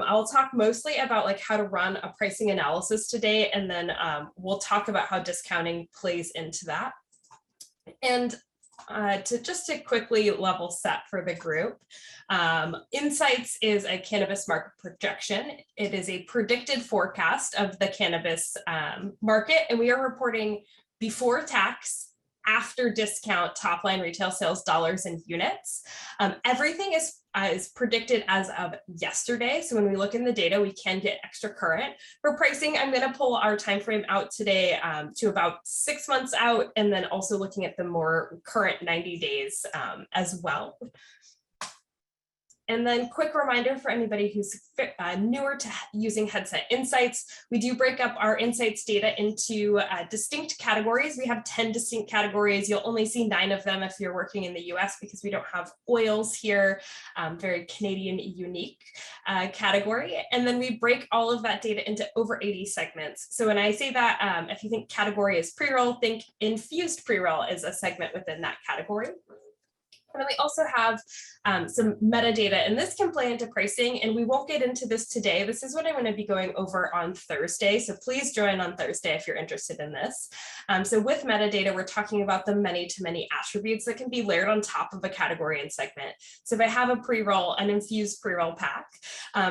I'll talk mostly about like how to run a pricing analysis today, and then we'll talk about how discounting plays into that. And to quickly level set for the group, Insights is a cannabis market projection. It is a predicted forecast of the cannabis market, and we are reporting before tax, after discount, top line retail sales dollars and units. Everything is predicted as of yesterday. So when we look in the data, we can get extra current. For pricing, I'm going to pull our time frame out today to about 6 months out, and then also looking at the more current 90 days as well. And then quick reminder for anybody who's newer to using Headset Insights, we do break up our Insights data into distinct categories. We have 10 distinct categories. You'll only see 9 of them if you're working in the US because we don't have oils here, very Canadian unique category. And then we break all of that data into over 80 segments. So when I say that, if you think category is pre-roll, think infused pre-roll is a segment within that category. And then we also have some metadata, and this can play into pricing, and we won't get into this today. This is what I'm going to be going over on Thursday, so please join on Thursday if you're interested in this. So with metadata, we're talking about the many-to-many attributes that can be layered on top of a category and segment. So if I have a pre-roll, an infused pre-roll pack,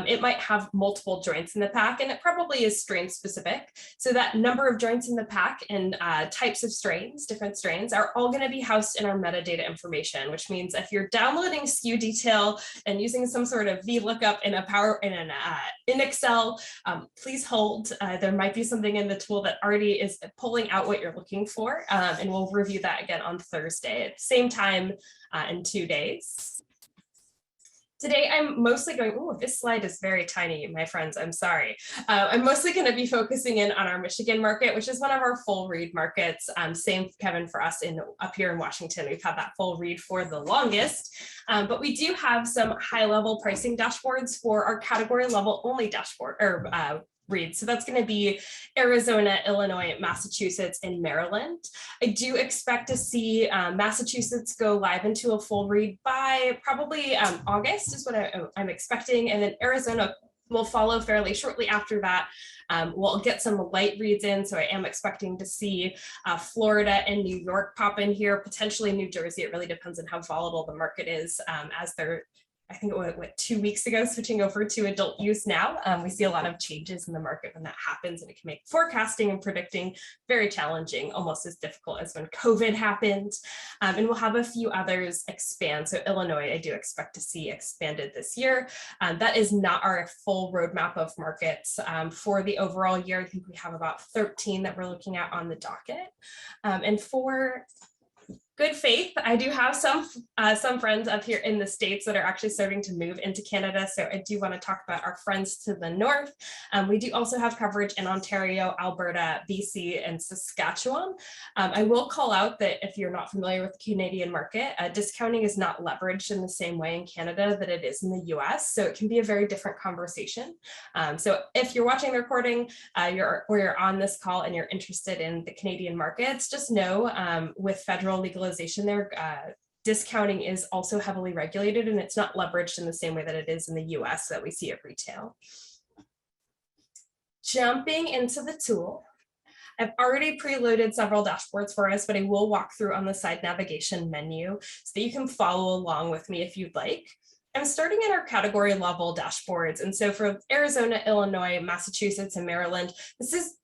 it might have multiple joints in the pack, and it probably is strain specific. So that number of joints in the pack and types of strains, different strains, are all going to be housed in our metadata information, which means if you're downloading SKU detail and using some sort of VLOOKUP in Excel, please hold. There might be something in the tool that already is pulling out what you're looking for, and we'll review that again on Thursday at the same time in 2 days. Today, I'm mostly going, oh, this slide is very tiny, my friends, I'm sorry. I'm mostly going to be focusing in on our Michigan market, which is one of our full read markets. Same, Kevin, for us up here in Washington. We've had that full read for the longest, but we do have some high-level pricing dashboards for our category level only dashboard, or read. So that's going to be Arizona, Illinois, Massachusetts, and Maryland. I do expect to see Massachusetts go live into a full read by probably August is what I'm expecting. And then Arizona will follow fairly shortly after that. We'll get some light reads in. So I am expecting to see Florida and New York pop in here, potentially New Jersey. It really depends on how volatile the market is as they're, I think it went 2 weeks ago, switching over to adult use now. We see a lot of changes in the market when that happens, and it can make forecasting and predicting very challenging, almost as difficult as when COVID happened. And we'll have a few others expand. So Illinois, I do expect to see expanded this year. That is not our full roadmap of markets for the overall year. I think we have about 13 that we're looking at on the docket. And for good faith, I do have some friends up here in the States that are actually starting to move into Canada. So I do want to talk about our friends to the north. We do also have coverage in Ontario, Alberta, BC, and Saskatchewan. I will call out that if you're not familiar with the Canadian market, discounting is not leveraged in the same way in Canada that it is in the US. So it can be a very different conversation. So if you're watching the recording or you're on this call and you're interested in the Canadian markets, just know with federal legalization there, discounting is also heavily regulated, and it's not leveraged in the same way that it is in the US that we see at retail. Jumping into the tool, I've already preloaded several dashboards for us, but I will walk through on the side navigation menu so that you can follow along with me if you'd like. I'm starting at our category level dashboards. And so for Arizona, Illinois, Massachusetts, and Maryland,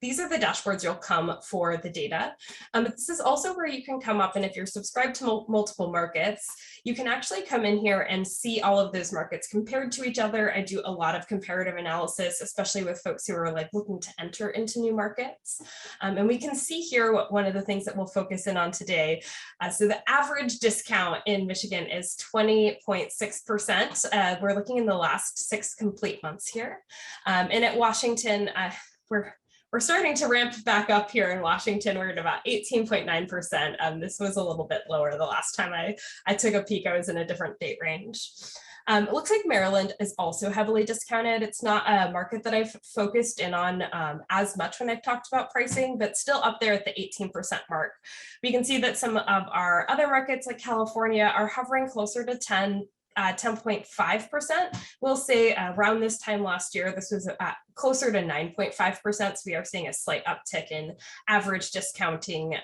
these are the dashboards you'll come for the data. But this is also where you can come up, and if you're subscribed to multiple markets, you can actually come in here and see all of those markets compared to each other. I do a lot of comparative analysis, especially with folks who are like looking to enter into new markets. And we can see here one of the things that we'll focus in on today. So the average discount in Michigan is 20.6%. We're looking in the last 6 complete months here. And at Washington, we're starting to ramp back up here in Washington. We're at about 18.9%. This was a little bit lower the last time I took a peek. I was in a different date range. It looks like Maryland is also heavily discounted. It's not a market that I've focused in on as much when I've talked about pricing, but still up there at the 18% mark. We can see that some of our other markets like California are hovering closer to 10, 10.5%. We'll say around this time last year, this was closer to 9.5%. So we are seeing a slight uptick in average discounting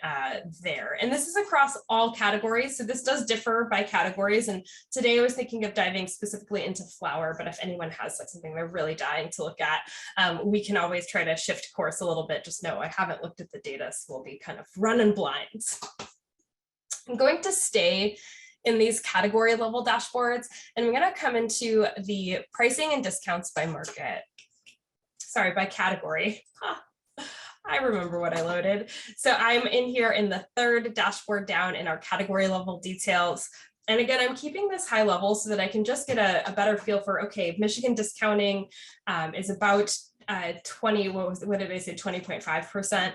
there. And this is across all categories. So this does differ by categories. And today I was thinking of diving specifically into flower, but if anyone has something they're really dying to look at, we can always try to shift course a little bit. Just know I haven't looked at the data, so we'll be kind of running blind. I'm going to stay in these category level dashboards, and we're going to come into the pricing and discounts by market. Sorry, by category. I remember what I loaded. So I'm in here in the third dashboard down in our category level details. And again, I'm keeping this high level so that I can just get a better feel for, okay, Michigan discounting is about 20.5%.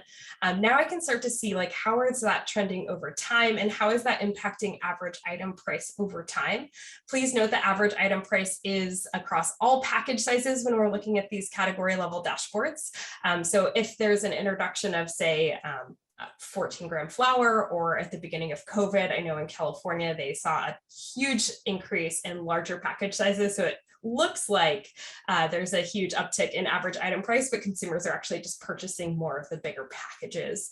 Now I can start to see like, how is that trending over time and how is that impacting average item price over time? Please note that average item price is across all package sizes when we're looking at these category level dashboards. So if there's an introduction of say, 14-gram flower, or at the beginning of COVID, I know in California, they saw a huge increase in larger package sizes. So it looks like there's a huge uptick in average item price, but consumers are actually just purchasing more of the bigger packages.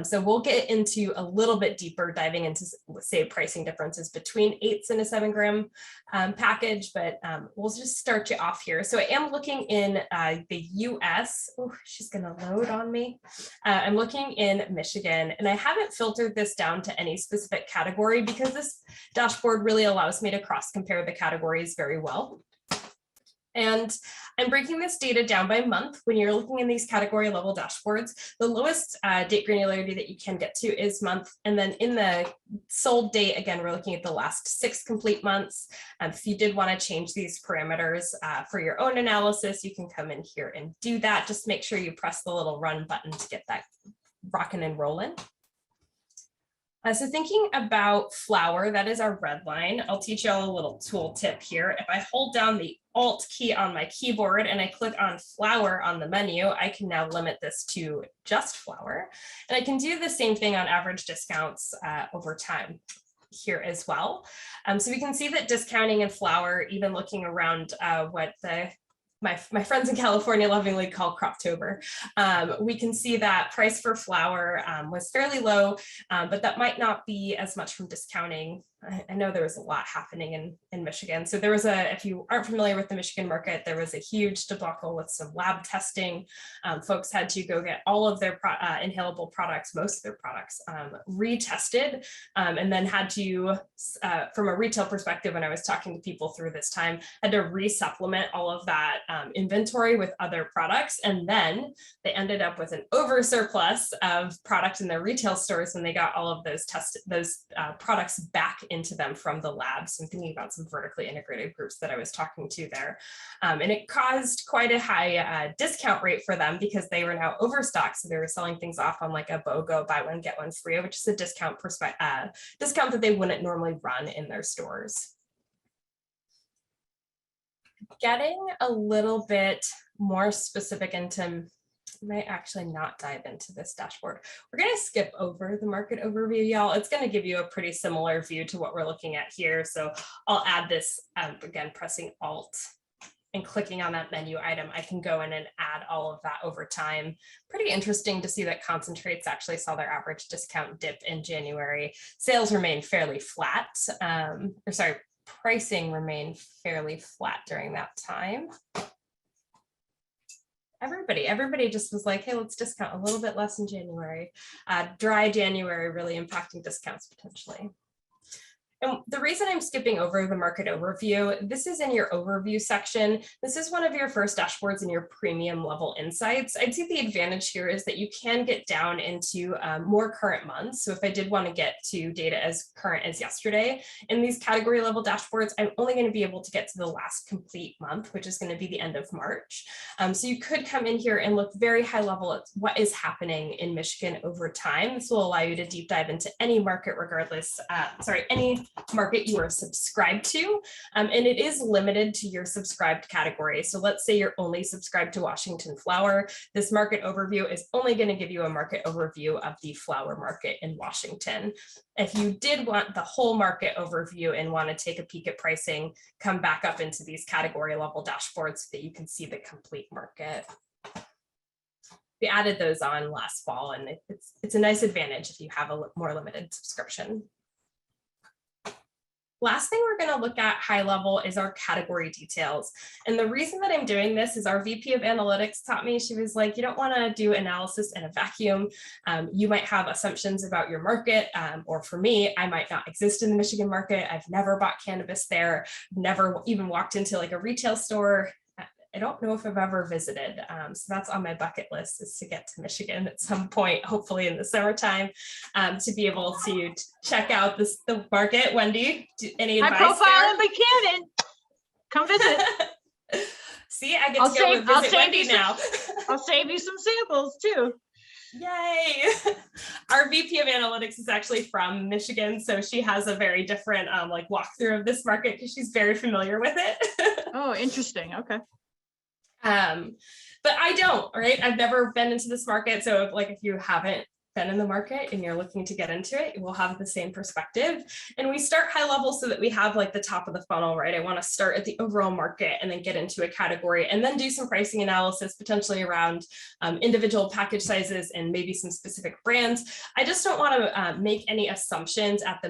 So we'll get into a little bit deeper diving into, say, pricing differences between 8s and a 7-gram package, but we'll just start you off here. So I am looking in the US. Oh, she's gonna load on me. I'm looking in Michigan, and I haven't filtered this down to any specific category because this dashboard really allows me to cross compare the categories very well. And I'm breaking this data down by month. When you're looking in these category level dashboards, the lowest date granularity that you can get to is month. And then in the sold date, again, we're looking at the last 6 complete months. If you did want to change these parameters for your own analysis, you can come in here and do that. Just make sure you press the little run button to get that rocking and rolling. So thinking about flower, that is our red line. I'll teach you all a little tool tip here. If I hold down the Alt key on my keyboard and I click on flower on the menu, I can now limit this to just flower. And I can do the same thing on average discounts over time here as well. So we can see that discounting in flower, even looking around what my friends in California lovingly call Croptober. We can see that price for flower was fairly low, but that might not be as much from discounting. I know there was a lot happening in Michigan. So there was if you aren't familiar with the Michigan market, there was a huge debacle with some lab testing. Folks had to go get all of their inhalable products, most of their products, retested, and then had to, from a retail perspective, when I was talking to people through this time, had to resupplement all of that inventory with other products. And then they ended up with an oversurplus of products in their retail stores when they got all of those products back into them from the labs. I'm thinking about some vertically integrated groups that I was talking to there. And it caused quite a high discount rate for them because they were now overstocked. So they were selling things off on like a BOGO, buy one, get one free, which is a discount that they wouldn't normally run in their stores. Getting a little bit more specific into, I might actually not dive into this dashboard. We're going to skip over the market overview, y'all. It's going to give you a pretty similar view to what we're looking at here. So I'll add this, again, pressing Alt and clicking on that menu item. I can go in and add all of that over time. Pretty interesting to see that concentrates actually saw their average discount dip in January. Sales remain fairly flat, pricing remained fairly flat during that time. Everybody just was like, hey, let's discount a little bit less in January. Dry January really impacting discounts potentially. And the reason I'm skipping over the market overview, this is in your overview section. This is one of your first dashboards in your premium level insights. I'd say the advantage here is that you can get down into more current months. So if I did want to get to data as current as yesterday, in these category level dashboards, I'm only going to be able to get to the last complete month, which is going to be the end of March. So you could come in here and look very high level at what is happening in Michigan over time. This will allow you to deep dive into any market regardless, any market you are subscribed to. And it is limited to your subscribed category. So let's say you're only subscribed to Washington flower. This market overview is only going to give you a market overview of the flower market in Washington. If you did want the whole market overview and want to take a peek at pricing, come back up into these category level dashboards so that you can see the complete market. We added those on last fall, and it's a nice advantage if you have a more limited subscription. Last thing we're going to look at high level is our category details. And the reason that I'm doing this is our VP of analytics taught me, she was like, you don't want to do analysis in a vacuum. You might have assumptions about your market, or for me, I might not exist in the Michigan market. I've never bought cannabis there, never even walked into like a retail store. I don't know if I've ever visited. So that's on my bucket list, is to get to Michigan at some point, hopefully in the summertime, to be able to check out the market. Wendy, any advice? My profile in Buchanan. Come visit. See, I get to go visit Wendy now. I'll save you some samples too. Yay. Our VP of analytics is actually from Michigan, so she has a very different like walkthrough of this market because she's very familiar with it. Oh, interesting. Okay. But I don't, right? I've never been into this market. So like if you haven't been in the market and you're looking to get into it, we'll have the same perspective. And we start high level so that we have like the top of the funnel, right? I want to start at the overall market and then get into a category and then do some pricing analysis, potentially around individual package sizes and maybe some specific brands. I just don't want to make any assumptions at the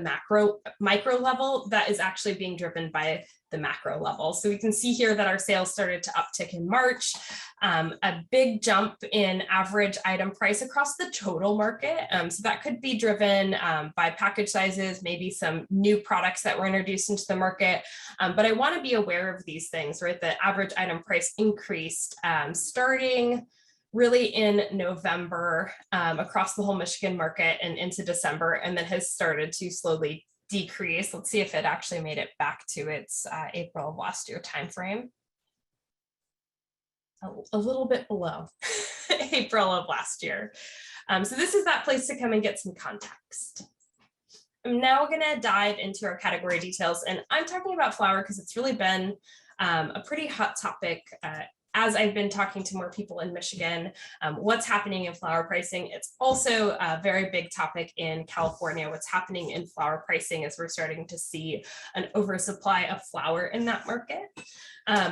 micro level that is actually being driven by the macro level. So we can see here that our sales started to uptick in March, a big jump in average item price across the total market. So that could be driven by package sizes, maybe some new products that were introduced into the market. But I want to be aware of these things, right? The average item price increased starting really in November across the whole Michigan market and into December, and then has started to slowly decrease. Let's see if it actually made it back to its April of last year timeframe. A little bit below April of last year. So this is that place to come and get some context. I'm now going to dive into our category details, and I'm talking about flower because it's really been a pretty hot topic as I've been talking to more people in Michigan, what's happening in flower pricing. It's also a very big topic in California, what's happening in flower pricing as we're starting to see an oversupply of flower in that market.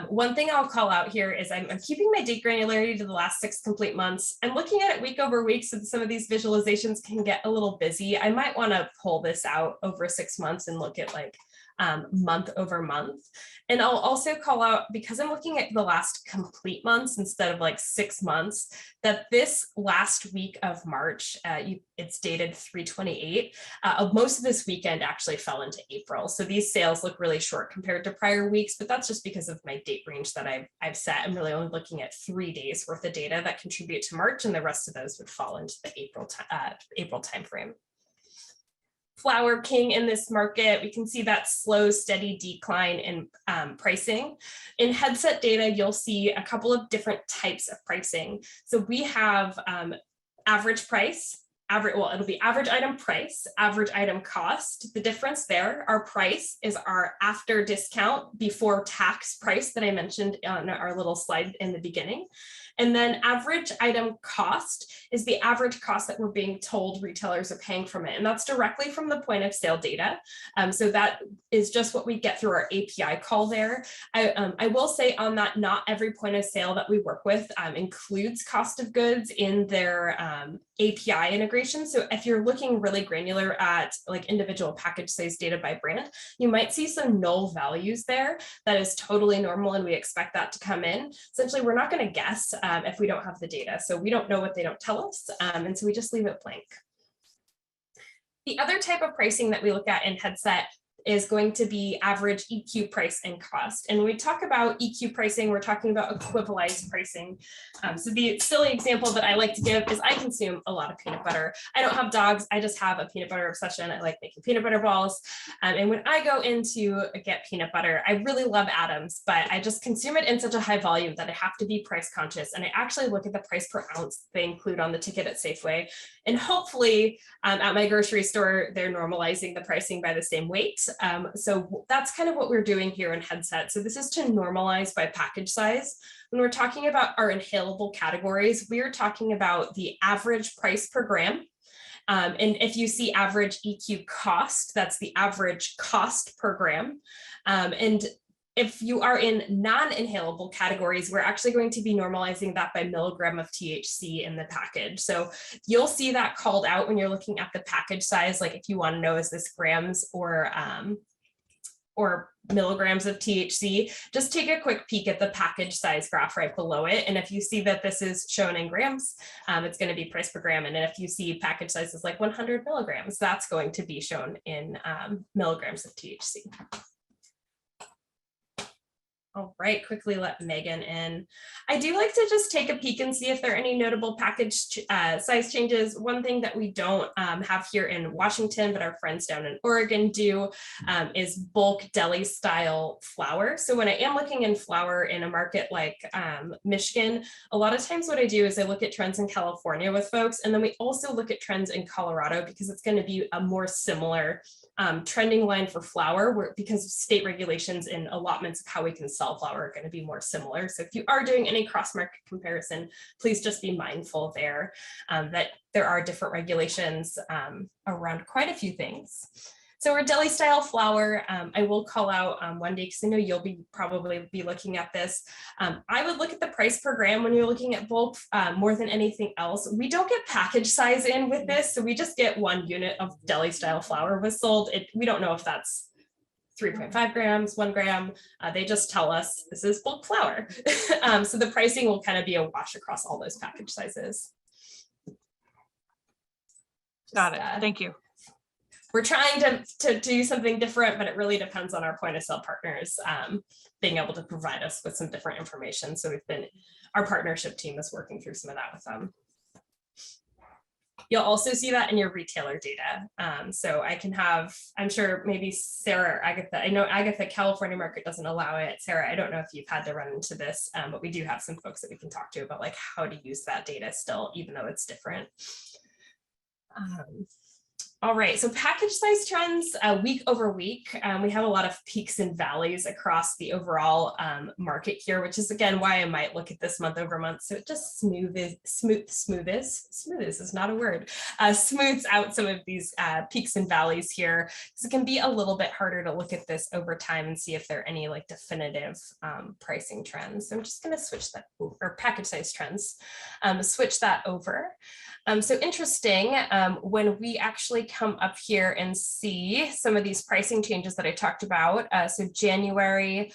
One thing I'll call out here is I'm keeping my date granularity to the last 6 complete months. I'm looking at it week over week, so some of these visualizations can get a little busy. I might want to pull this out over 6 months and look at like month over month. And I'll also call out, because I'm looking at the last complete months instead of like 6 months, that this last week of March, it's dated 3/28, most of this weekend actually fell into April. So these sales look really short compared to prior weeks, but that's just because of my date range that I've set. I'm really only looking at 3 days worth of data that contribute to March, and the rest of those would fall into the April timeframe. Flower king in this market, we can see that slow, steady decline in pricing. In headset data, you'll see a couple of different types of pricing. So we have average price, it'll be average item price, average item cost. The difference there, our price is our after discount before tax price that I mentioned on our little slide in the beginning. And then average item cost is the average cost that we're being told retailers are paying from it. And that's directly from the point of sale data. So that is just what we get through our API call there. I will say on that, not every point of sale that we work with includes cost of goods in their API integration. So if you're looking really granular at like individual package size data by brand, you might see some null values there. That is totally normal, and we expect that to come in. Essentially, we're not going to guess if we don't have the data. So we don't know what they don't tell us. And so we just leave it blank. The other type of pricing that we look at in Headset is going to be average EQ price and cost. And when we talk about EQ pricing, we're talking about equivalized pricing. So the silly example that I like to give is I consume a lot of peanut butter. I don't have dogs, I just have a peanut butter obsession. I like making peanut butter balls. And when I go into get peanut butter, I really love Adams, but I just consume it in such a high volume that I have to be price conscious. And I actually look at the price per ounce they include on the ticket at Safeway. And hopefully at my grocery store, they're normalizing the pricing by the same weight. So that's kind of what we're doing here in Headset. So this is to normalize by package size. When we're talking about our inhalable categories, we are talking about the average price per gram. And if you see average EQ cost, that's the average cost per gram. And if you are in non-inhalable categories, we're actually going to be normalizing that by milligram of THC in the package. So you'll see that called out when you're looking at the package size, like if you want to know, is this grams or milligrams of THC, just take a quick peek at the package size graph right below it. And if you see that this is shown in grams, it's going to be price per gram. And if you see package sizes like 100 milligrams, that's going to be shown in milligrams of THC. All right, quickly let Megan in. I do like to just take a peek and see if there are any notable package size changes. One thing that we don't have here in Washington, but our friends down in Oregon do, is bulk deli style flour. So when I am looking in flour in a market like Michigan, a lot of times what I do is I look at trends in California with folks, and then we also look at trends in Colorado because it's going to be a more similar trending line for flour, because state regulations and allotments of how we can sell flour are going to be more similar. So if you are doing any cross-market comparison, please just be mindful there that there are different regulations around quite a few things. So we're deli style flour. I will call out Wendy, because I know you'll probably be looking at this. I would look at the price per gram when you're looking at bulk more than anything else. We don't get package size in with this, so we just get 1 unit of deli style flour was sold. We don't know if that's 3.5 grams, 1 gram. They just tell us this is bulk flour. So the pricing will kind of be a wash across all those package sizes. Got it. Thank you. We're trying to do something different, but it really depends on our point of sale partners being able to provide us with some different information. So our partnership team is working through some of that with them. You'll also see that in your retailer data. So I can have, I'm sure maybe Sarah or Agatha, I know Agatha, California market doesn't allow it. Sarah, I don't know if you've had to run into this, but we do have some folks that we can talk to about like how to use that data still, even though it's different. All right, so package size trends week over week. We have a lot of peaks and valleys across the overall market here, which is again why I might look at this month over month. So it just smooths is not a word, smooths out some of these peaks and valleys here. So it can be a little bit harder to look at this over time and see if there are any like definitive pricing trends. So I'm just going to switch that over, or package size trends, switch that over. So interesting, when we actually come up here and see some of these pricing changes that I talked about. So January,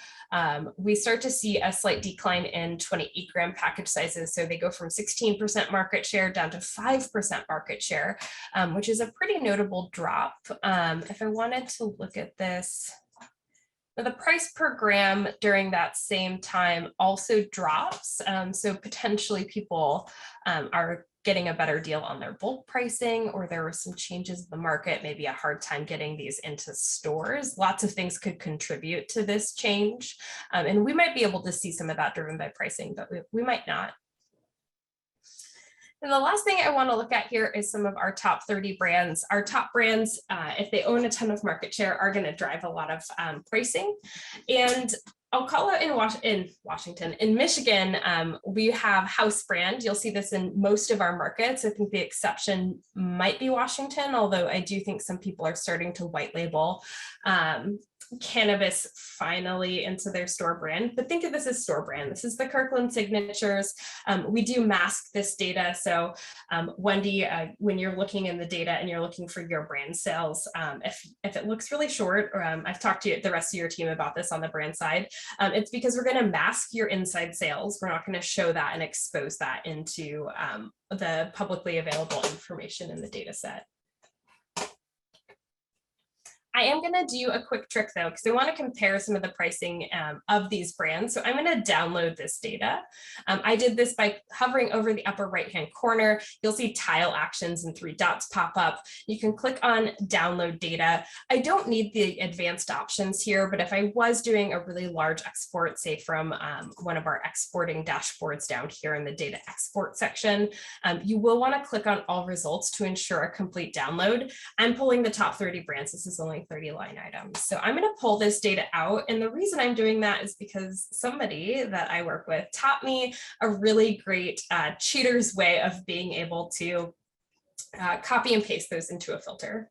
we start to see a slight decline in 28 gram package sizes. So they go from 16% market share down to 5% market share, which is a pretty notable drop. If I wanted to look at this, the price per gram during that same time also drops. So potentially people are getting a better deal on their bulk pricing, or there were some changes in the market, maybe a hard time getting these into stores. Lots of things could contribute to this change. And we might be able to see some of that driven by pricing, but we might not. And the last thing I want to look at here is some of our top 30 brands. Our top brands, if they own a ton of market share, are going to drive a lot of pricing. And I'll call out in Washington, in Michigan, we have house brand. You'll see this in most of our markets. I think the exception might be Washington, although I do think some people are starting to white label Cannabis finally into their store brand, but think of this as store brand. This is the Kirkland signatures. We do mask this data. So Wendy, when you're looking in the data and you're looking for your brand sales, if it looks really short, or I've talked to the rest of your team about this on the brand side, it's because we're going to mask your inside sales. We're not going to show that and expose that into the publicly available information in the data set. I am going to do a quick trick though, because I want to compare some of the pricing of these brands. So I'm going to download this data. I did this by hovering over the upper right-hand corner. You'll see tile actions and 3 dots pop up. You can click on download data. I don't need the advanced options here, but if I was doing a really large export, say from one of our exporting dashboards down here in the data export section, you will want to click on all results to ensure a complete download. I'm pulling the top 30 brands. This is only 30 line items. So I'm going to pull this data out. And the reason I'm doing that is because somebody that I work with taught me a really great cheater's way of being able to copy and paste those into a filter.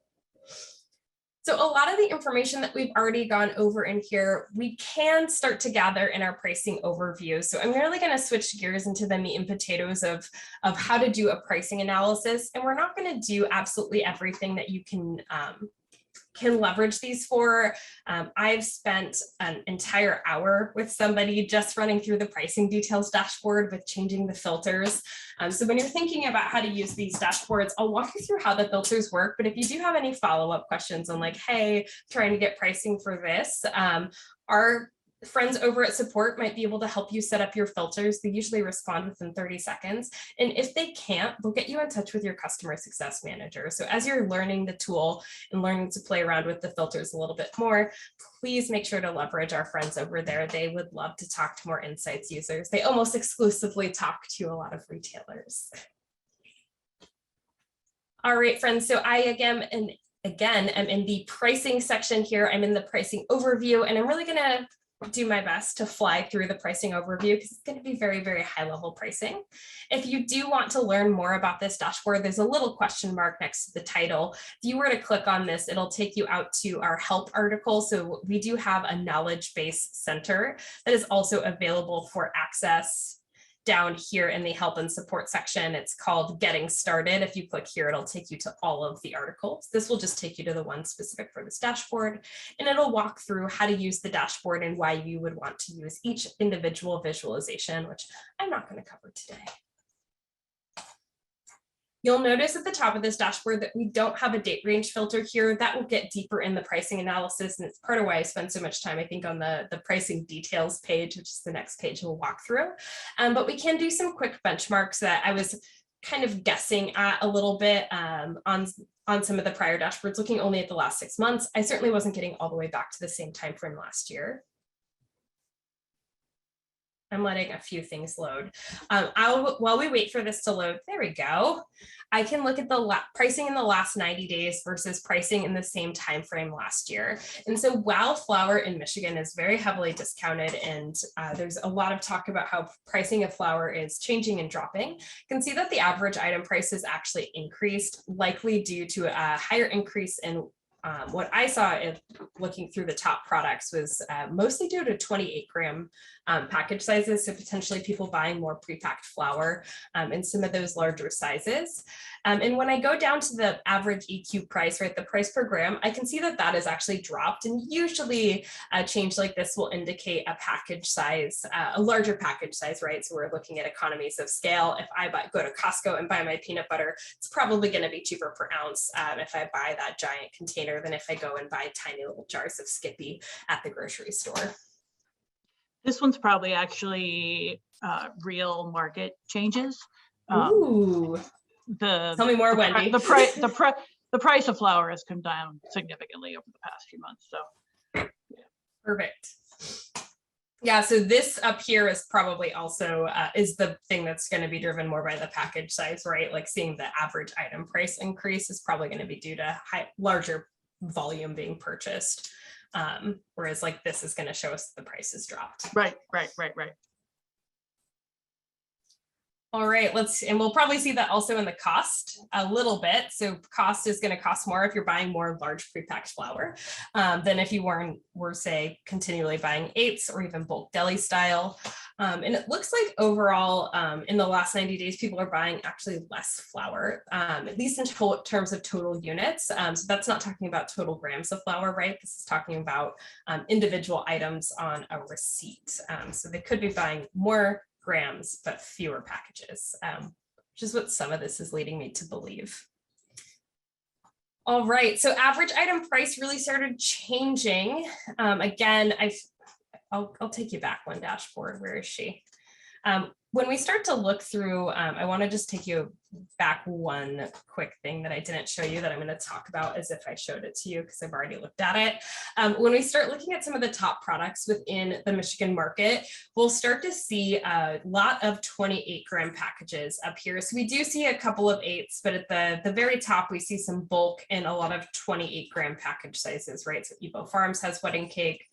So a lot of the information that we've already gone over in here, we can start to gather in our pricing overview. So I'm really going to switch gears into the meat and potatoes of how to do a pricing analysis. And we're not going to do absolutely everything that you can leverage these for. I've spent an entire hour with somebody just running through the pricing details dashboard with changing the filters. So when you're thinking about how to use these dashboards, I'll walk you through how the filters work. But if you do have any follow-up questions on like, hey, trying to get pricing for this, our friends over at support might be able to help you set up your filters. They usually respond within 30 seconds. And if they can't, they'll get you in touch with your customer success manager. So as you're learning the tool and learning to play around with the filters a little bit more, please make sure to leverage our friends over there. They would love to talk to more insights users. They almost exclusively talk to a lot of retailers. All right, friends. So I again, I'm in the pricing section here. I'm in the pricing overview, and I'm really going to do my best to fly through the pricing overview because it's going to be very, very high level pricing. If you do want to learn more about this dashboard, there's a little question mark next to the title. If you were to click on this, it'll take you out to our help article. So we do have a knowledge base center that is also available for access down here in the help and support section. It's called Getting Started. If you click here, it'll take you to all of the articles. This will just take you to the one specific for this dashboard, and it'll walk through how to use the dashboard and why you would want to use each individual visualization, which I'm not going to cover today. You'll notice at the top of this dashboard that we don't have a date range filter here. That will get deeper in the pricing analysis, and it's part of why I spend so much time, I think, on the pricing details page, which is the next page we'll walk through. But we can do some quick benchmarks that I was kind of guessing at a little bit on some of the prior dashboards, looking only at the last 6 months. I certainly wasn't getting all the way back to the same time frame last year. I'm letting a few things load. While we wait for this to load, there we go. I can look at the pricing in the last 90 days versus pricing in the same time frame last year. And so while flour in Michigan is very heavily discounted, and there's a lot of talk about how pricing of flour is changing and dropping, you can see that the average item price has actually increased, likely due to a higher increase in what I saw in looking through the top products was mostly due to 28-gram package sizes, so potentially people buying more pre-packed flour in some of those larger sizes. And when I go down to the average EQ price, right, the price per gram, I can see that that has actually dropped, and usually a change like this will indicate a package size, a larger package size, right? So we're looking at economies of scale. If I go to Costco and buy my peanut butter, it's probably going to be cheaper per ounce if I buy that giant container than if I go and buy tiny little jars of Skippy at the grocery store. This one's probably actually real market changes. Ooh. Tell me more, Wendy. The price of flour has come down significantly over the past few months. So, yeah. Perfect. Yeah, so this up here is probably also is the thing that's going to be driven more by the package size, right? Like seeing the average item price increase is probably going to be due to larger volume being purchased. Whereas like this is going to show us the prices dropped. Right. All right, and we'll probably see that also in the cost a little bit. So cost is going to cost more if you're buying more large prepacked flour than if you were say continually buying eighths or even bulk deli style. And it looks like overall in the last 90 days, people are buying actually less flour, at least in terms of total units. So that's not talking about total grams of flour, right? This is talking about individual items on a receipt. So they could be buying more grams, but fewer packages, which is what some of this is leading me to believe. All right, so average item price really started changing. Again, I'll take you back one dashboard. Where is she? When we start to look through, I want to just take you back one quick thing that I didn't show you that I'm going to talk about as if I showed it to you because I've already looked at it. When we start looking at some of the top products within the Michigan market, we'll start to see a lot of 28-gram packages up here. So we do see a couple of 8s, but at the very top, we see some bulk and a lot of 28-gram package sizes, right? So Evo Farms has wedding cake.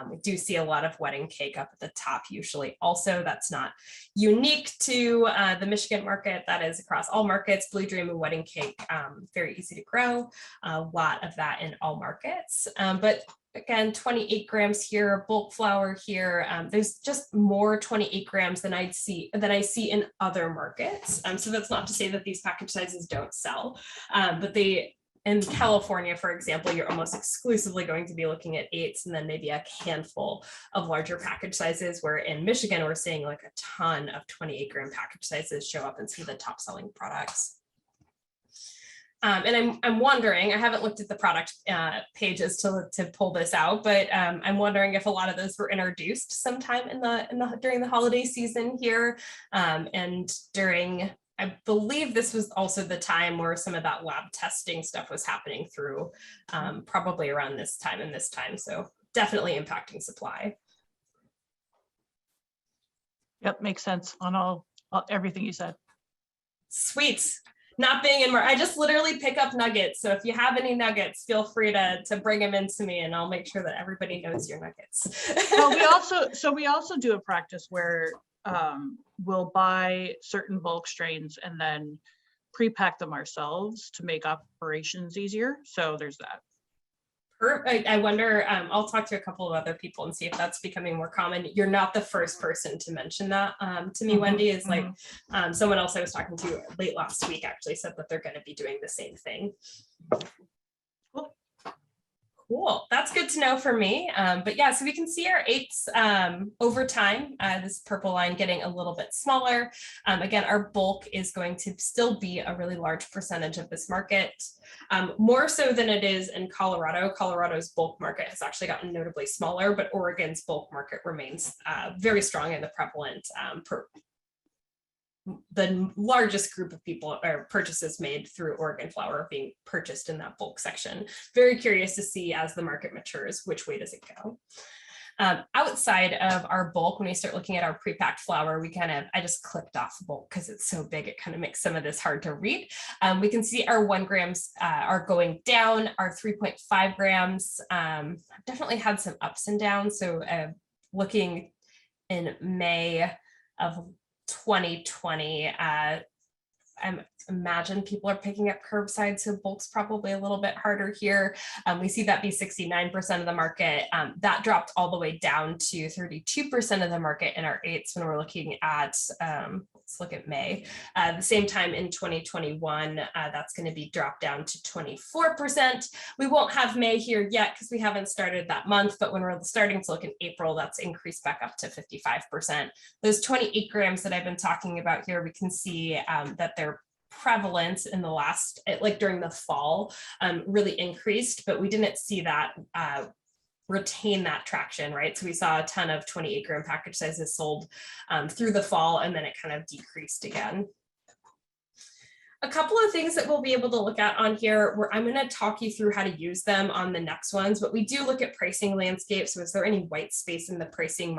We do see a lot of wedding cake up at the top usually. Also, that's not unique to the Michigan market. That is across all markets. Blue Dream and wedding cake, very easy to grow. A lot of that in all markets. But again, 28 grams here, bulk flower here. There's just more 28 grams than I see in other markets. So that's not to say that these package sizes don't sell, but in California, for example, you're almost exclusively going to be looking at 8s and then maybe a handful of larger package sizes, where in Michigan, we're seeing like a ton of 28-gram package sizes show up in some of the top selling products. And I'm wondering, I haven't looked at the product pages to pull this out, but I'm wondering if a lot of those were introduced sometime during the holiday season here, and during, I believe this was also the time where some of that lab testing stuff was happening through, probably around this time and this time. So definitely impacting supply. Yep, makes sense on everything you said. Sweet. Not being in, I just literally pick up nuggets. So if you have any nuggets, feel free to bring them into me, and I'll make sure that everybody knows your nuggets. Well, we also do a practice where we'll buy certain bulk strains and then pre-pack them ourselves to make operations easier. So there's that. I wonder, I'll talk to a couple of other people and see if that's becoming more common. You're not the first person to mention that to me, Wendy. Is like someone else I was talking to late last week actually said that they're going to be doing the same thing. Cool. That's good to know for me. But yeah, so we can see our 8s over time, this purple line getting a little bit smaller. Again, our bulk is going to still be a really large percentage of this market, more so than it is in Colorado. Colorado's bulk market has actually gotten notably smaller, but Oregon's bulk market remains very strong in the prevalent the largest group of people or purchases made through Oregon flower being purchased in that bulk section. Very curious to see as the market matures, which way does it go? Outside of our bulk, when we start looking at our pre-packed flower, I just clicked off bulk because it's so big, it kind of makes some of this hard to read. We can see our 1 grams are going down, our 3.5 grams definitely had some ups and downs. So looking in May of 2020, I imagine people are picking up curbside, so bulk's probably a little bit harder here. We see that be 69% of the market. That dropped all the way down to 32% of the market in our 8s when we're looking at, let's look at May. The same time in 2021, that's going to be dropped down to 24%. We won't have May here yet because we haven't started that month, but when we're starting to look in April, that's increased back up to 55%. Those 28 grams that I've been talking about here, we can see that their prevalence in the last, like during the fall, really increased, but we didn't see that retain that traction, right? So we saw a ton of 28-gram package sizes sold through the fall, and then it kind of decreased again. A couple of things that we'll be able to look at on here, where I'm going to talk you through how to use them on the next ones, but we do look at pricing landscape. So is there any white space in the pricing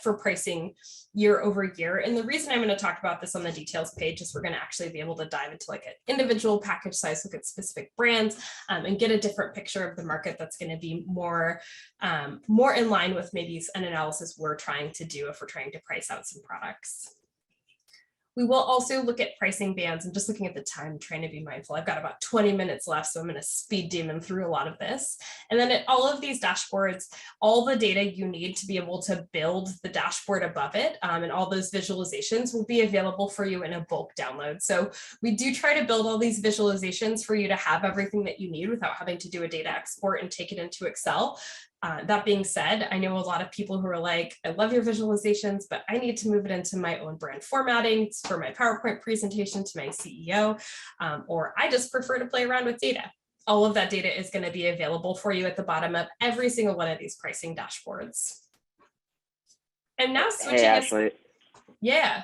for pricing year over year? And the reason I'm going to talk about this on the details page is we're going to actually be able to dive into like an individual package size, look at specific brands, and get a different picture of the market that's going to be more in line with maybe an analysis we're trying to do if we're trying to price out some products. We will also look at pricing bands. I'm just looking at the time, trying to be mindful. I've got about 20 minutes left, so I'm going to speed demon through a lot of this. And then at all of these dashboards, all the data you need to be able to build the dashboard above it, and all those visualizations will be available for you in a bulk download. So we do try to build all these visualizations for you to have everything that you need without having to do a data export and take it into Excel. That being said, I know a lot of people who are like, I love your visualizations, but I need to move it into my own brand formatting for my PowerPoint presentation to my CEO, or I just prefer to play around with data. All of that data is going to be available for you at the bottom of every single one of these pricing dashboards. And now switching. Hey, Ashley. Yeah.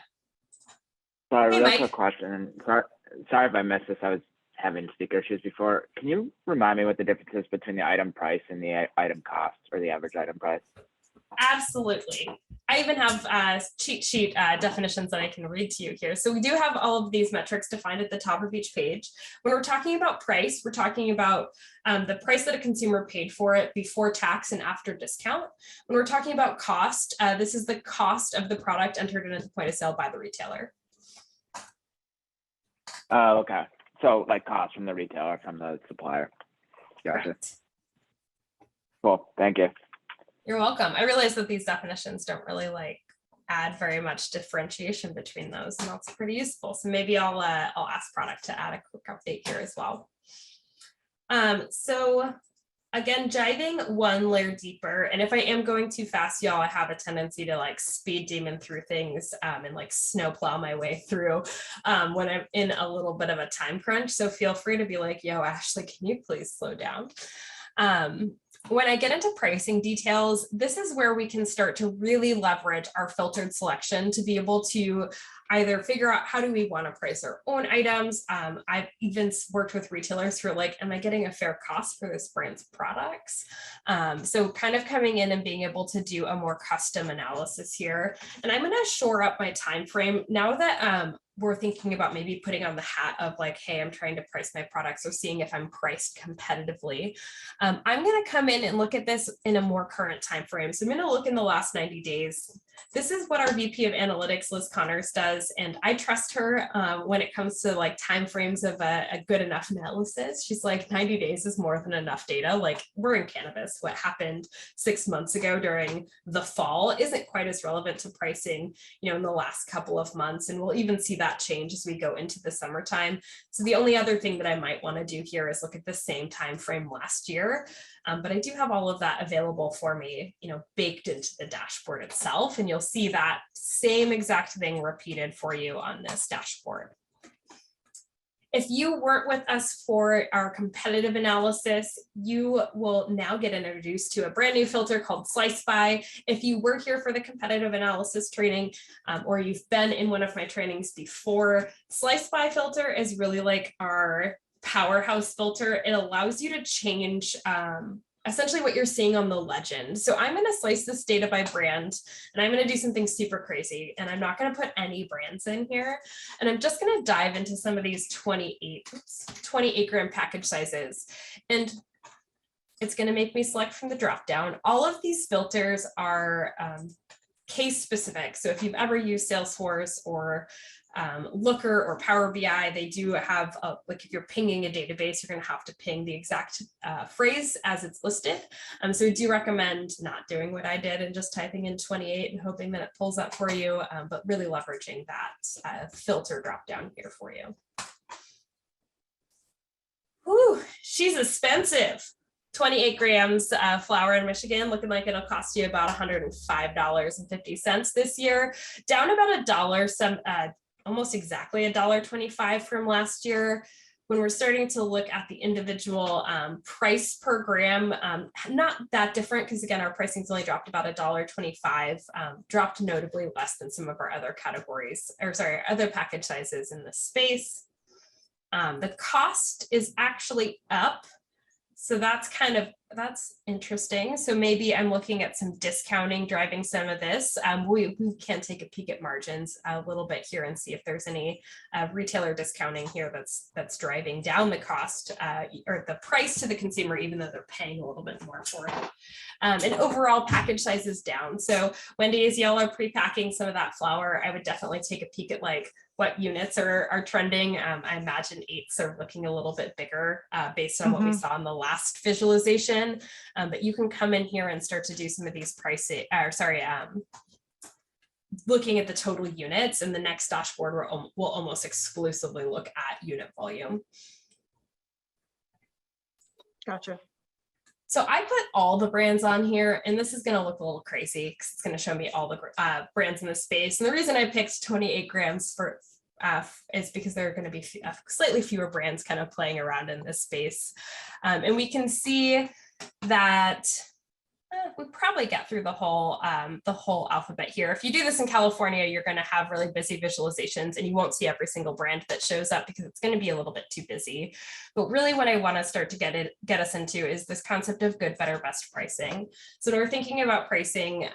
Sorry, Hey, real Mike. quick question. sorry if I missed this. I was having speaker issues before. Can you remind me what the difference is between the item price and the item cost, or the average item price? Absolutely. I even have cheat sheet definitions that I can read to you here. So we do have all of these metrics defined at the top of each page. When we're talking about price, we're talking about the price that a consumer paid for it before tax and after discount. When we're talking about cost, this is the cost of the product entered in at the point of sale by the retailer. Oh, okay. So like cost from the retailer, from the supplier. Gotcha. Correct. Cool. Thank you. You're welcome. I realize that these definitions don't really like add very much differentiation between those, and that's pretty useful. So maybe I'll ask product to add a quick update here as well. So again, diving one layer deeper, and if I am going too fast, y'all, I have a tendency to like speed demon through things and like snowplow my way through when I'm in a little bit of a time crunch. So feel free to be like, yo, Ashley, can you please slow down? When I get into pricing details, this is where we can start to really leverage our filtered selection to be able to either figure out how do we want to price our own items. I've even worked with retailers who are like, am I getting a fair cost for this brand's products? So kind of coming in and being able to do a more custom analysis here. And I'm going to shore up my time frame now that we're thinking about maybe putting on the hat of like, hey, I'm trying to price my products or seeing if I'm priced competitively. I'm going to come in and look at this in a more current time frame. So I'm going to look in the last 90 days. This is what our VP of Analytics, Liz Connors, does, and I trust her when it comes to like timeframes of a good enough analysis. She's like, 90 days is more than enough data. Like, we're in cannabis. What happened 6 months ago during the fall isn't quite as relevant to pricing, you know, in the last couple of months, and we'll even see that change as we go into the summertime. So the only other thing that I might want to do here is look at the same time frame last year. But I do have all of that available for me, you know, baked into the dashboard itself. And you'll see that same exact thing repeated for you on this dashboard. If you weren't with us for our competitive analysis, you will now get introduced to a brand new filter called Slice By. If you were here for the competitive analysis training, or you've been in one of my trainings before, Slice By filter is really like our powerhouse filter. It allows you to change essentially what you're seeing on the legend. So I'm going to slice this data by brand, and I'm going to do something super crazy, and I'm not going to put any brands in here. And I'm just going to dive into some of these 28 gram package sizes. And it's going to make me select from the drop down. All of these filters are case specific. So if you've ever used Salesforce or Looker or Power BI, they do have, like if you're pinging a database, you're going to have to ping the exact phrase as it's listed. So we do recommend not doing what I did and just typing in 28 and hoping that it pulls up for you, but really leveraging that filter drop down here for you. Whew, she's expensive. 28 grams flour in Michigan, looking like it'll cost you about $105.50 this year, down about $1, almost exactly $1.25 from last year. When we're starting to look at the individual price per gram, not that different, because again, our pricing's only dropped about $1.25, dropped notably less than some of our other categories, or sorry, other package sizes in this space. The cost is actually up. So that's interesting. So maybe I'm looking at some discounting driving some of this. We can take a peek at margins a little bit here and see if there's any retailer discounting here that's driving down the cost or the price to the consumer, even though they're paying a little bit more for it. And overall package size is down. So Wendy, as y'all are pre-packing some of that flour, I would definitely take a peek at like what units are trending. I imagine 8s are looking a little bit bigger based on what we saw in the last visualization. But you can come in here and start to do some of these pricing, looking at the total units, and the next dashboard will almost exclusively look at unit volume. Gotcha. So I put all the brands on here, and this is going to look a little crazy because it's going to show me all the brands in the space. And the reason I picked 28 grams for is because there are going to be slightly fewer brands kind of playing around in this space. And we can see that we probably get through the whole alphabet here. If you do this in California, you're going to have really busy visualizations and you won't see every single brand that shows up because it's going to be a little bit too busy. But really what I want to start to get us into is this concept of good, better, best pricing. So when we're thinking about pricing,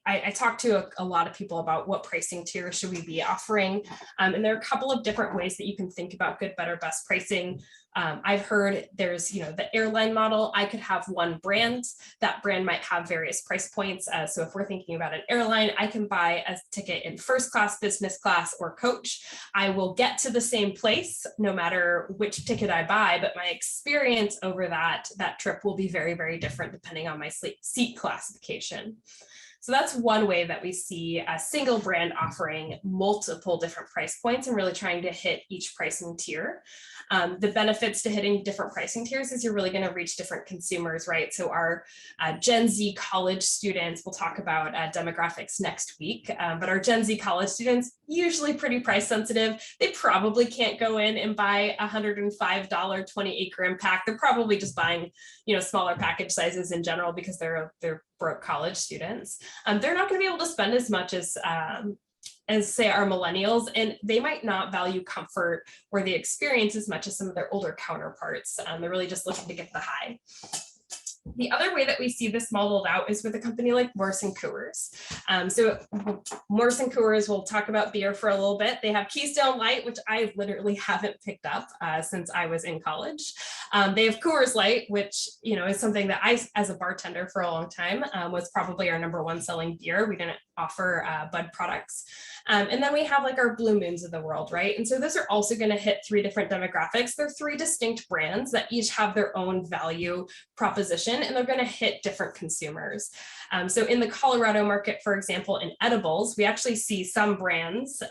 I talked to a lot of people about what pricing tier should we be offering. And there are a couple of different ways that you can think about good, better, best pricing. I've heard there's, the airline model. I could have one brand. That brand might have various price points. So if we're thinking about an airline, I can buy a ticket in first class, business class, or coach. I will get to the same place no matter which ticket I buy, but my experience over that trip will be very, very different depending on my seat classification. So that's one way that we see a single brand offering multiple different price points and really trying to hit each pricing tier. The benefits to hitting different pricing tiers is you're really going to reach different consumers, right? So our Gen Z college students, we'll talk about demographics next week, but our Gen Z college students, usually pretty price sensitive. They probably can't go in and buy a $105 28 gram pack. They're probably just buying, smaller package sizes in general because they're broke college students. They're not going to be able to spend as much as say our millennials, and they might not value comfort or the experience as much as some of their older counterparts. They're really just looking to get the high. The other way that we see this modeled out is with a company like Morris & Coors. So Morris & Coors, we'll talk about beer for a little bit. They have Keystone Light, which I literally haven't picked up since I was in college. They have Coors Light, which is something that I, as a bartender for a long time, was probably our #1 selling beer. We didn't offer Bud products. And then we have like our Blue Moons of the world, right? And so those are also going to hit 3 different demographics. They're 3 distinct brands that each have their own value proposition, and they're going to hit different consumers. So in the Colorado market, for example, in edibles, we actually see some brands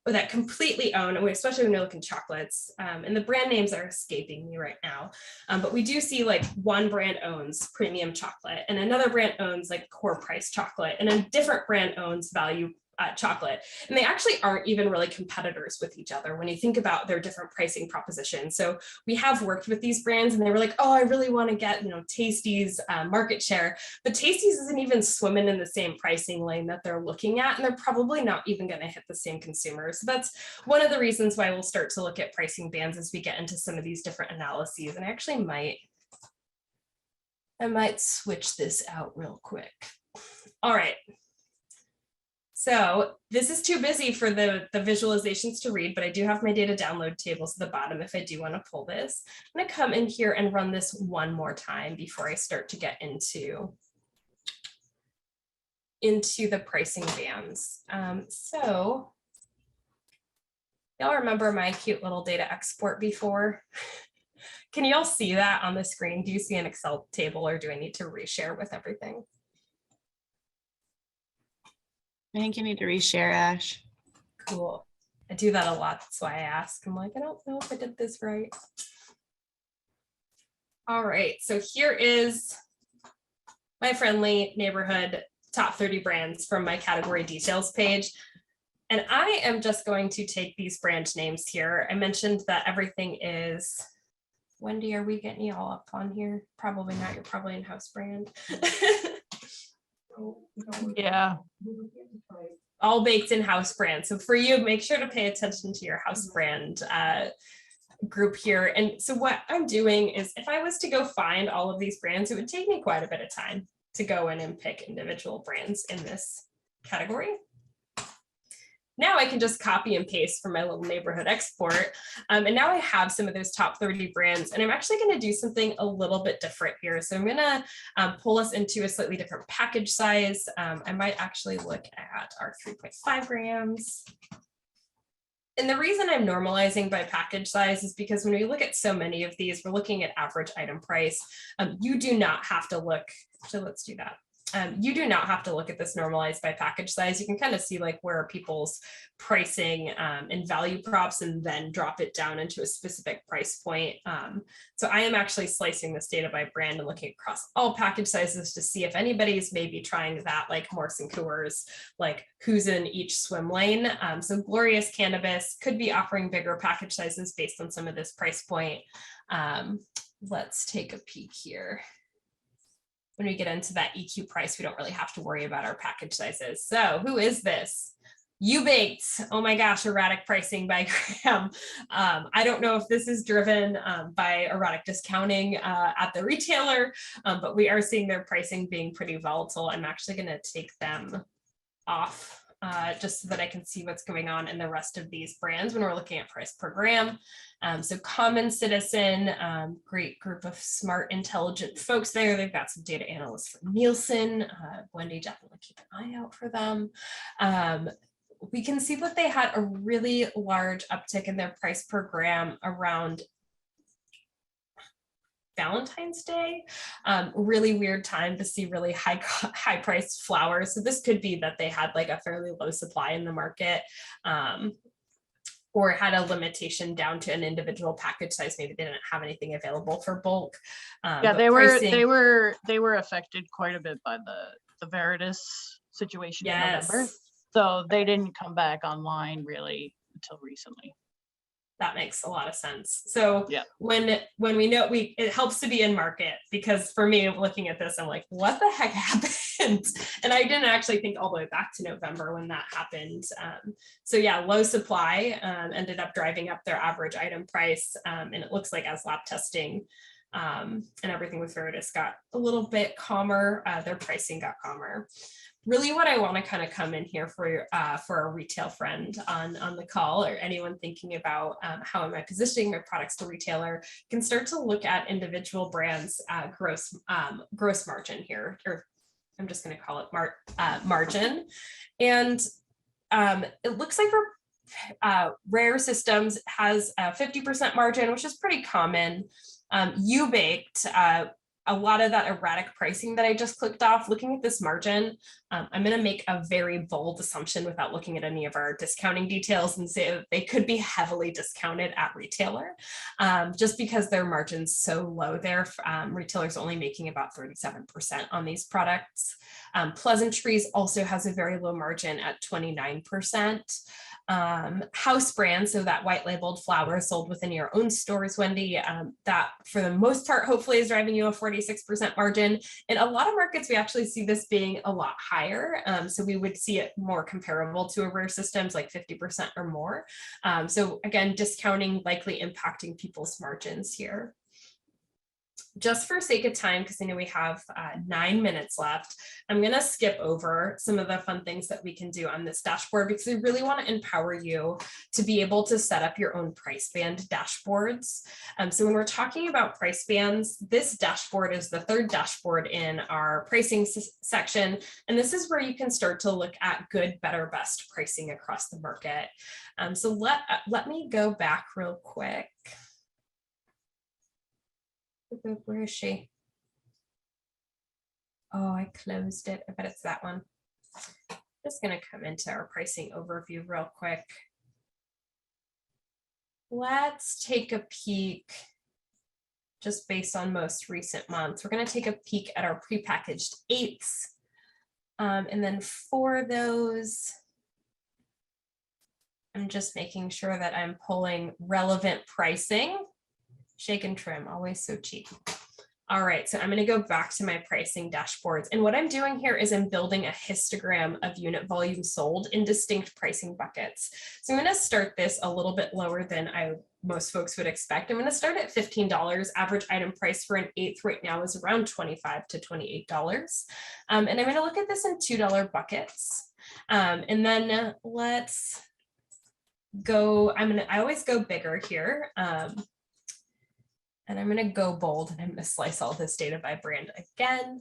that completely own, especially when you look in chocolates, and the brand names are escaping me right now. But we do see like one brand owns premium chocolate and another brand owns like core price chocolate, and a different brand owns value chocolate. And they actually aren't even really competitors with each other when you think about their different pricing propositions. So we have worked with these brands and they were like, oh, I really want to get, Tasty's market share, but Tasty's isn't even swimming in the same pricing lane that they're looking at. And they're probably not even going to hit the same consumers. So that's one of the reasons why we'll start to look at pricing bands as we get into some of these different analyses. And I actually might switch this out real quick. All right. So this is too busy for the visualizations to read, but I do have my data download tables at the bottom if I do want to pull this. I'm going to come in here and run this one more time before I start to get into the pricing bands. So y'all remember my cute little data export before? Can you all see that on the screen? Do you see an Excel table or do I need to reshare with everything? I think you need to reshare, Ash. Cool. I do that a lot. That's why I ask. I'm like, I don't know if I did this right. All right. So here is my friendly neighborhood top 30 brands from my category details page. And I am just going to take these brand names here. I mentioned that everything is, Wendy, are we getting you all up on here? Probably not. You're probably in-house brand. Yeah. All baked in house brand. So for you, make sure to pay attention to your house brand group here. And so what I'm doing is if I was to go find all of these brands, it would take me quite a bit of time to go in and pick individual brands in this category. Now I can just copy and paste from my little neighborhood export. And now I have some of those top 30 brands, and I'm actually going to do something a little bit different here. So I'm going to pull us into a slightly different package size. I might actually look at our 3.5 grams. And the reason I'm normalizing by package size is because when we look at so many of these, we're looking at average item price. You do not have to look, so let's do that. You do not have to look at this normalized by package size. You can kind of see like where are people's pricing and value props and then drop it down into a specific price point. So I am actually slicing this data by brand and looking across all package sizes to see if anybody's maybe trying that, like Morris & Coors, like who's in each swim lane. So Glorious Cannabis could be offering bigger package sizes based on some of this price point. Let's take a peek here. when we get into that EQ price, we don't really have to worry about our package sizes. So who is this? You Baked. Oh my gosh, erratic pricing by Graham. I don't know if this is driven by erratic discounting at the retailer, but we are seeing their pricing being pretty volatile. I'm actually going to take them off just so that I can see what's going on in the rest of these brands when we're looking at price per gram. So Common Citizen, great group of smart, intelligent folks there. They've got some data analysts from Nielsen. Wendy, definitely keep an eye out for them. We can see that they had a really large uptick in their price per gram around Valentine's Day. Really weird time to see really high priced flowers. So this could be that they had like a fairly low supply in the market, or had a limitation down to an individual package size. Maybe they didn't have anything available for bulk. Yeah, but they pricing- were affected quite a bit by the Veritas situation in November. Yes, So they didn't come back online really until recently. that makes a lot of sense. So Yeah. when we know it helps to be in market, because for me looking at this, I'm like, what the heck happened? And I didn't actually think all the way back to November when that happened. So yeah, low supply ended up driving up their average item price. And it looks like as lab testing and everything with Veritas got a little bit calmer, their pricing got calmer. Really what I want to kind of come in here for a retail friend on the call, or anyone thinking about how am I positioning my products to retailer, can start to look at individual brands gross margin here, or I'm just going to call it margin. And it looks like Rare Systems has a 50% margin, which is pretty common. You Baked, a lot of that erratic pricing that I just clicked off, looking at this margin, I'm going to make a very bold assumption without looking at any of our discounting details and say that they could be heavily discounted at retailer, just because their margin's so low there. Retailers only making about 37% on these products. Pleasantries also has a very low margin at 29%. House brand, so that white labeled flower sold within your own stores, Wendy, that for the most part hopefully is driving you a 46% margin. In a lot of markets we actually see this being a lot higher, so we would see it more comparable to a Rare Systems, like 50% or more. So again, discounting likely impacting people's margins here. Just for sake of time, because I know we have 9 minutes left, I'm going to skip over some of the fun things that we can do on this dashboard, because we really want to empower you to be able to set up your own price band dashboards. So when we're talking about price bands, this dashboard is the third dashboard in our pricing section. And this is where you can start to look at good, better, best pricing across the market. So let me go back real quick. Where is she? Oh, I closed it. I bet it's that one. Just going to come into our pricing overview real quick. Let's take a peek just based on most recent months. We're going to take a peek at our prepackaged eighths. And then for those, I'm just making sure that I'm pulling relevant pricing. Shake and trim, always so cheap. All right, so I'm going to go back to my pricing dashboards. And what I'm doing here is I'm building a histogram of unit volume sold in distinct pricing buckets. So I'm going to start this a little bit lower than most folks would expect. I'm going to start at $15. Average item price for an eighth right now is around $25 to $28. And I'm going to look at this in $2 buckets. And then let's go, I always go bigger here. And I'm going to go bold, and I'm going to slice all this data by brand again.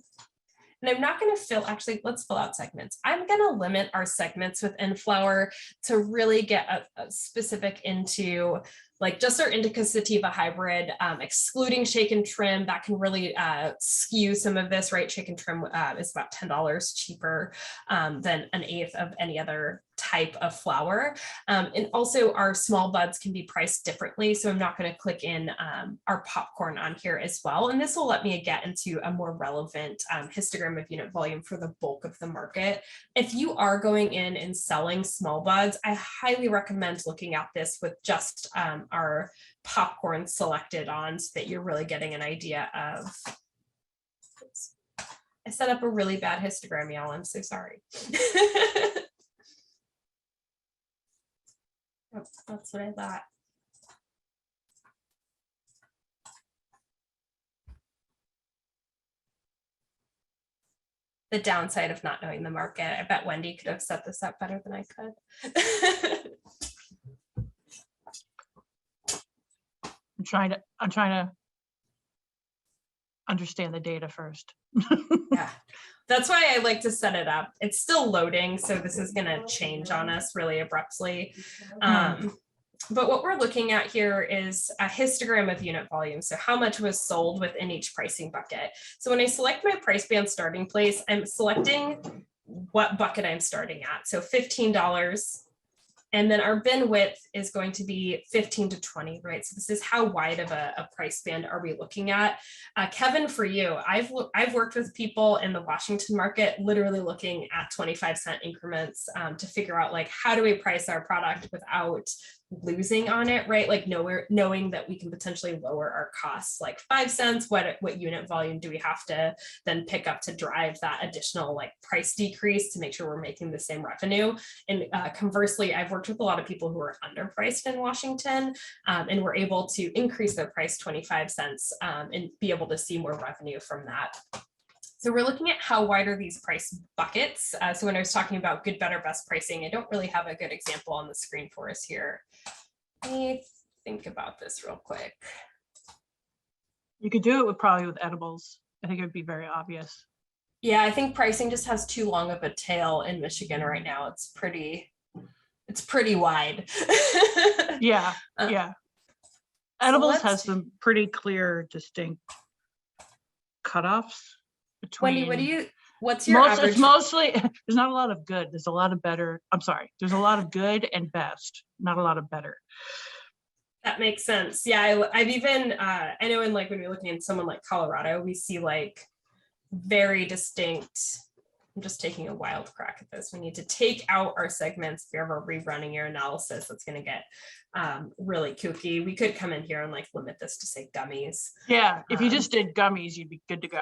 And I'm not going to actually, let's fill out segments. I'm going to limit our segments within flower to really get a specific into like just our indica sativa hybrid, excluding shake and trim. That can really skew some of this, right? Shake and trim is about $10 cheaper than an eighth of any other type of flower. And also our small buds can be priced differently. So I'm not going to click in our popcorn on here as well. And this will let me get into a more relevant histogram of unit volume for the bulk of the market. If you are going in and selling small buds, I highly recommend looking at this with just our popcorn selected on, so that you're really getting an idea of I set up a really bad histogram, y'all. I'm so sorry. Oh, that's what I thought. The downside of not knowing the market. I bet Wendy could have set this up better than I could. I'm trying to understand the data first. Yeah, that's why I like to set it up. It's still loading, so this is going to change on us really abruptly. But what we're looking at here is a histogram of unit volume. So how much was sold within each pricing bucket. So when I select my price band starting place, I'm selecting what bucket I'm starting at. So $15. And then our bin width is going to be 15 to 20, right? So this is how wide of a price band are we looking at? Kevin, for you, I've worked with people in the Washington market, literally looking at 25-cent increments to figure out like, how do we price our product without losing on it, right? Like knowing that we can potentially lower our costs, like 5 cents, what unit volume do we have to then pick up to drive that additional like price decrease to make sure we're making the same revenue. And conversely, I've worked with a lot of people who are underpriced in Washington and were able to increase their price 25 cents and be able to see more revenue from that. So we're looking at how wide are these price buckets. So when I was talking about good, better, best pricing, I don't really have a good example on the screen for us here. Let me think about this real quick. You could do it probably with edibles. I think it would be very obvious. Yeah, I think pricing just has too long of a tail in Michigan right now. It's pretty wide. Yeah, yeah. Edibles has some pretty clear, distinct cutoffs between. Wendy, what's your average? It's mostly, there's not a lot of good. There's a lot of better. I'm sorry. There's a lot of good and best, not a lot of better. That makes sense. Yeah, I've even, I know in like when we're looking at someone like Colorado, we see like very distinct, I'm just taking a wild crack at this. We need to take out our segments. If you're ever rerunning your analysis, that's going to get really kooky. We could come in here and like limit this to say gummies. Yeah, if you just did gummies, you'd be good to go.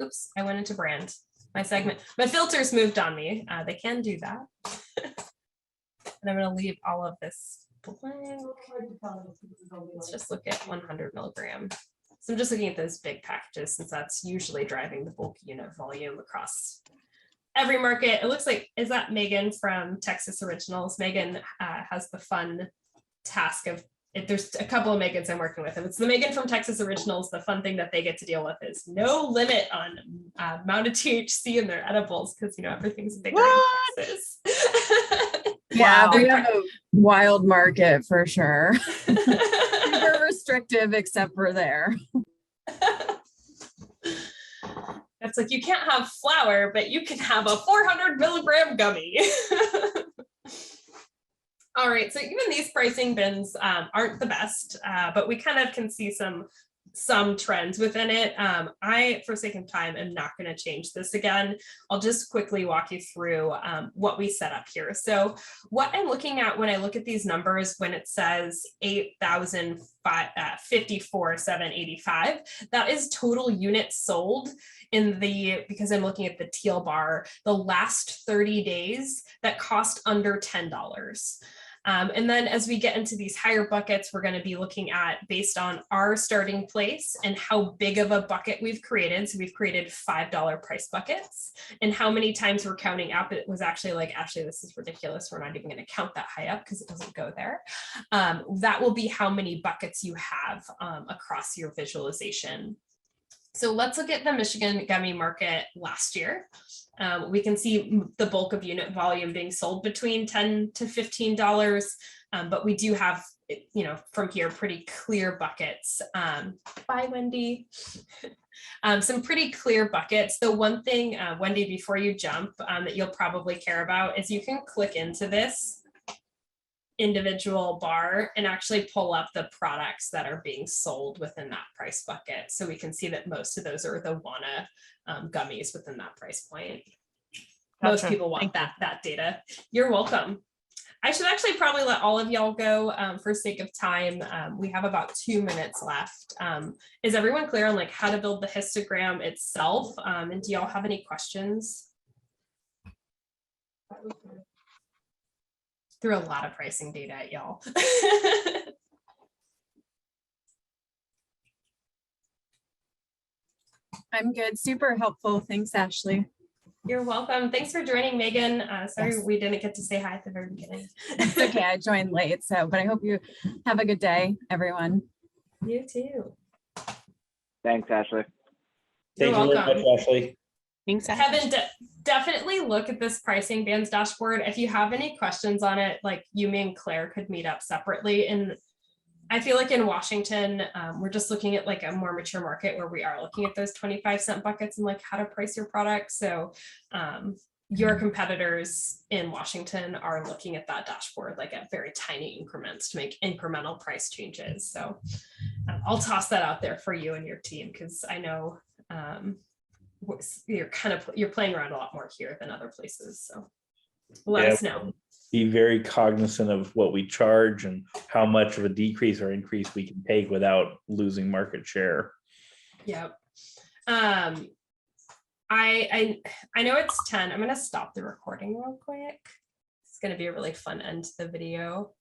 Oops, I went into brand. My filters moved on me. They can do that. And I'm going to leave all of this blank. Let's just look at 100 milligram. So I'm just looking at those big packages since that's usually driving the bulk unit volume across every market. It looks like, is that Megan from Texas Originals? Megan has the fun task of, there's a couple of Megans I'm working with. If it's the Megan from Texas Originals, the fun thing that they get to deal with is no limit on amount of THC in their edibles because, you know, everything's bigger in Texas. Yeah, Wow. they have a wild market for sure. Super restrictive except for there. It's like you can't have flour, but you can have a 400 milligram gummy. All right, so even these pricing bins aren't the best, but we kind of can see some trends within it. I, for sake of time, am not going to change this again. I'll just quickly walk you through what we set up here. So what I'm looking at when I look at these numbers, when it says 8,054,785, that is total units sold in the, because I'm looking at the teal bar, the last 30 days that cost under $10. And then as we get into these higher buckets, we're going to be looking at based on our starting place and how big of a bucket we've created. So we've created $5 price buckets, and how many times we're counting up. It was actually like, actually, this is ridiculous. We're not even going to count that high up because it doesn't go there. That will be how many buckets you have across your visualization. So let's look at the Michigan gummy market last year. We can see the bulk of unit volume being sold between $10 to $15, but we do have, you know, from here, pretty clear buckets. Bye, Wendy. Some pretty clear buckets. The one thing, Wendy, before you jump, that you'll probably care about is you can click into this individual bar and actually pull up the products that are being sold within that price bucket. So we can see that most of those are the Wana gummies within that price point. Most people want that data. You're welcome. I should actually probably let all of y'all go for sake of time. We have about 2 minutes left. Is everyone clear on like how to build the histogram itself? And do y'all have any questions? Threw a lot of pricing data at y'all. I'm good. Super helpful. Thanks, Ashley. You're welcome. Thanks for joining, Megan. Sorry Yes. we didn't get to say hi at the very beginning. It's okay. I joined late, but I hope you have a good day, everyone. You too. Thanks, Ashley. You're Thank you very welcome. much, Ashley. Thanks, Ash. Kevin, definitely look at this pricing bands dashboard. If you have any questions on it, like you, me, and Claire could meet up separately. And I feel like in Washington, we're just looking at like a more mature market where we are looking at those 25-cent buckets and like how to price your product. So your competitors in Washington are looking at that dashboard like at very tiny increments to make incremental price changes. So I'll toss that out there for you and your team because I know you're playing around a lot more here than other places. So let us know. Be very cognizant of what we charge and how much of a decrease or increase we can take without losing market share. Yep. I know it's 10. I'm gonna stop the recording real quick. It's gonna be a really fun end to the video.